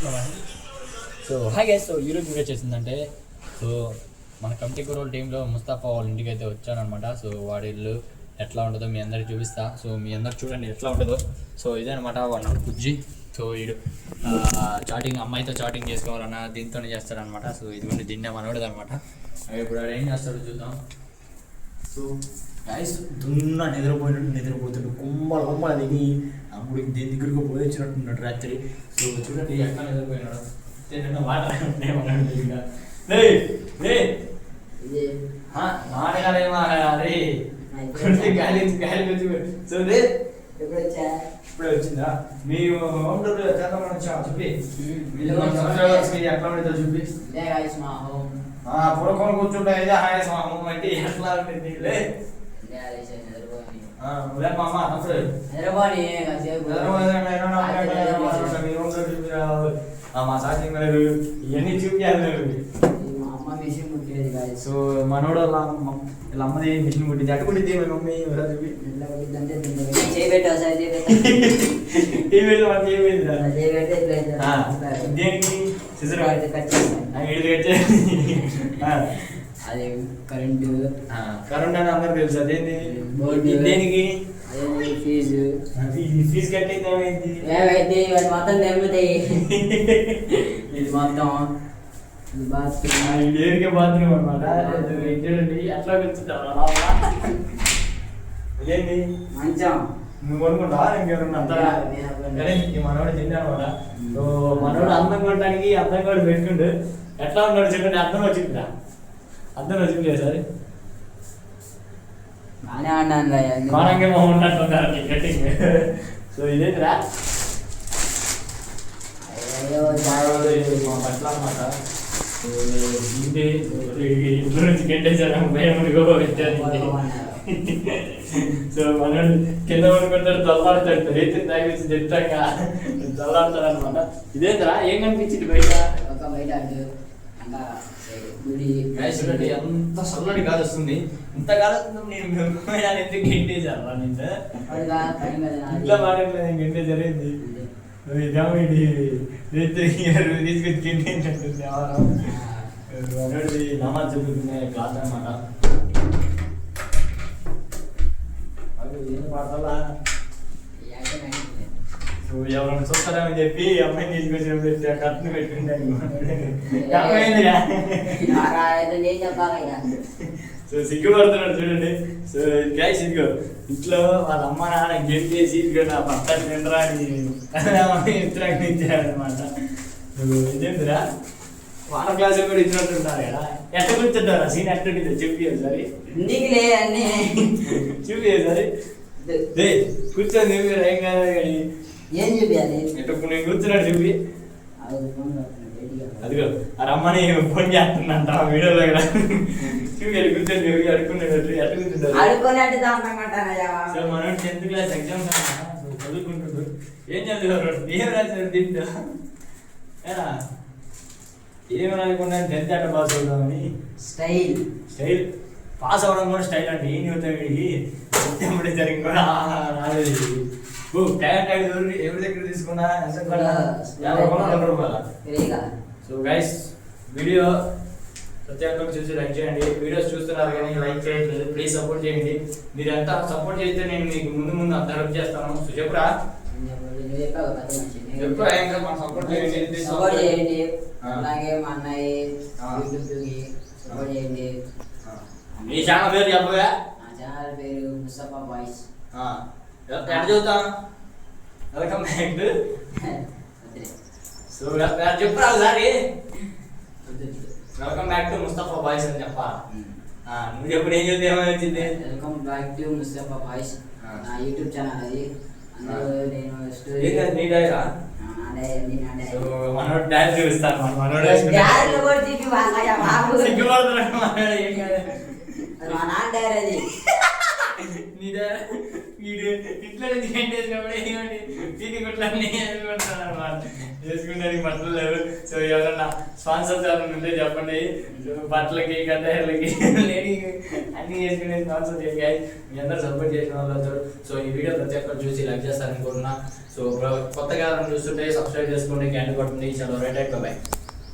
So hi guys. So ఈరోజు video చేసిందంటే so మన కమిటీ కురోల్ టీంలో ముస్తాఫా వాళ్ళ ఇంటికి అయితే వచ్చానమాట. సో వాడి ఇల్లు ఎట్లా ఉంటుందో మీ అందరికి చూపిస్తా. సో మీ అందరు చూడండి ఎట్లా ఉంటుందో. సో ఇదేనమాట వాడు బుజ్జి. సో వీడు చాటింగ్ అమ్మాయితో చాటింగ్ చేసుకోవాలన్నా దీంతోనే చేస్తాడనమాట. సో ఇదిగోండి దీన్నే మనోడదు అనమాట. ఇప్పుడు వాడు ఏం చేస్తాడో చూద్దాం. సో గైస్ దున్న నిద్రపోతుండు కొమ్మల దిగి అప్పుడు దీని దగ్గరకు పోయి వచ్చినట్టున్నాడు రాత్రి. సో చూడండి ఎక్కడ నిద్రపోయినాడు. వాటర్ మాటగాలేమా అరే గాలి వచ్చి. సో రే ఇప్పుడే వచ్చిందా మీ హోమ్ టూర్ చేద్దామని వచ్చా చెప్పి ఎట్లా ఉంటుందో చూపి పురకొని కూర్చుంటా ఏదో హాయ్ మా హోమ్ అంటే ఎట్లా ఉంటుంది లే మా సాధ్యం ఇవన్నీ చూపించాలి. సో మనోడు ఇలా అమ్మది మిషన్ కుట్టింది అటు కుట్టింది మా మమ్మీ దేనికి అది కరెంట్ అని అందరు తెలుసు. అదేంటి దేనికి ఫీజు కట్టేది ఏమైంది మొత్తం తెమ్ముతాయి. ఇది మొత్తం దేనికే బాత్రూమ్ అనమాట. ఎట్లా కూర్చుంటావు అదేంటి మంచం నువ్వు అనుకుంటా ఇంకెవరన్నా అంతా మనోడు తిన్నా అనమాట. సో మనోడు అందం కొట్టడానికి అందం కూడా పెట్టుకుంటు ఎట్లా ఉన్నాడు చెప్పండి. అందం వచ్చిందా అందం వచ్చింది సరే బాగానే అన్నాను మానంగా ఉన్నట్టున్నారు కటింగ్. సో ఇదేంటిరా అట్లా అనమాట. ఇంట్లో నుంచి గెట్టేసారు సో మనోడు కింద పడుకుంటాడు చల్లాడుతాడు రైతు తాగేసి తిట్టంగా చల్లాడుతాడు అనమాట. ఇదేంటరా ఏం కనిపించింది బయట చూడండి ఎంత చల్లటి గాలి వస్తుంది. ఇంత గాలి వస్తుంది నేను ఎందుకు గెంటేసారా నిన్న ఇట్లా మాట్లాడలేదు నేను గెంటే జరిగింది. తీసుకొచ్చి గెంటేసినట్టుంది మనోడిది నమాజ్ చదువుకునే క్లాస్ అనమాట. సో ఎవరైనా చూస్తారని చెప్పి అమ్మాయిని తీసుకొచ్చి కట్టును పెట్టుకుంటాను. సో సిగ్గుపడుతున్నాడు చూడండి. సో గ్యాస్ ఇదిగో ఇంట్లో వాళ్ళ అమ్మ నాన్న గెలిచేసి ఇదిగో నా భర్త తిండరా అని ఇచ్చాడు అనమాట. ఇదేంటిరా వాటర్ క్లాసులు కూడా ఇచ్చినట్టుంటారు కదా. ఎట్లా కూర్చుంటారా సీన్ ఎట్టుంటుందో చెప్పి సరే చూపి సరే కూర్చొని ఏం కాదు కానీ ఏం చూపించాలి ఇప్పుడు నేను కూర్చున్నాడు చూపి. అదిగో ఆ రమ్మని ఫోన్ చేస్తుందంట వీడియోలో కదా చూపి కూర్చొని చూపి అడుక్కున్నాడు ఎట్లా కూర్చుంటారు. సో మనం 10th క్లాస్ ఎగ్జామ్స్ అన్నమాట. చదువుకుంటుండ్రు ఏం చదివారు ఏం రాశారు దీంట్లో ఏమి రాకుండా 10th అట్ట పాస్ అవుతామని స్టైల్ పాస్ అవ్వడం కూడా స్టైల్ అంటే ఏం చెబుతాం వీడికి చెప్తే జరిగింది కూడా రాలేదు. ఎవరి దగ్గర తీసుకున్నా ₹50. సో గైస్ వీడియో ప్రతి ఒక్కరికి చూసి లైక్ చేయండి. వీడియోస్ చూస్తున్నారు కానీ లైక్ చేయట్లేదు. ప్లీజ్ సపోర్ట్ చేయండి. మీరు ఎంత సపోర్ట్ చేస్తే నేను మీకు ముందు అంత హెల్ప్ చేస్తాను. సో చెప్పురా సపోర్ట్ చేయండి. అలాగే మా అన్నయ్య సపోర్ట్ చేయండి. మీ ఛానల్ పేరు చెప్పగా. నా ఛానల్ పేరు ముస్తఫా బాయ్స్. ఎట్లా చదువుతాం వెల్కమ్ బ్యాక్ టు సో చెప్పురా ఒకసారి welcome back to Mustafa boys అని చెప్పా. నువ్వు ఎప్పుడు ఏం చదివితే ఏమైనా వచ్చింది. Welcome back to Mustafa boys నా యూట్యూబ్ ఛానల్ అది. అందులో నేను నీ డైరా మనోడు డాన్స్ చూపిస్తాను. మనోడు మా నాన్న డైరీ అది నీ డైరా వీడు ఇట్లా జాయింట్ వేసినప్పుడు ఏమండి దీని గుట్లన్నీ వేసుకుంటాను అనమాట. వేసుకుంటానికి బట్టలు లేవు. సో ఎవరన్నా స్పాన్సర్స్ ఎవరైనా ఉంటే చెప్పండి. బట్టలకి కట్టర్లకి లేడీ అన్నీ వేసుకునే స్పాన్సర్ చేయాలి. మీ అందరూ సపోర్ట్ చేసిన వాళ్ళు వచ్చారు. సో ఈ వీడియో ప్రతి ఒక్కరు చూసి లైక్ చేస్తారనుకుంటున్నా. సో కొత్తగా చూస్తుంటే సబ్స్క్రైబ్ చేసుకోండి, క్యాండిల్ కొట్టండి. చలో రైట్ బాయ్.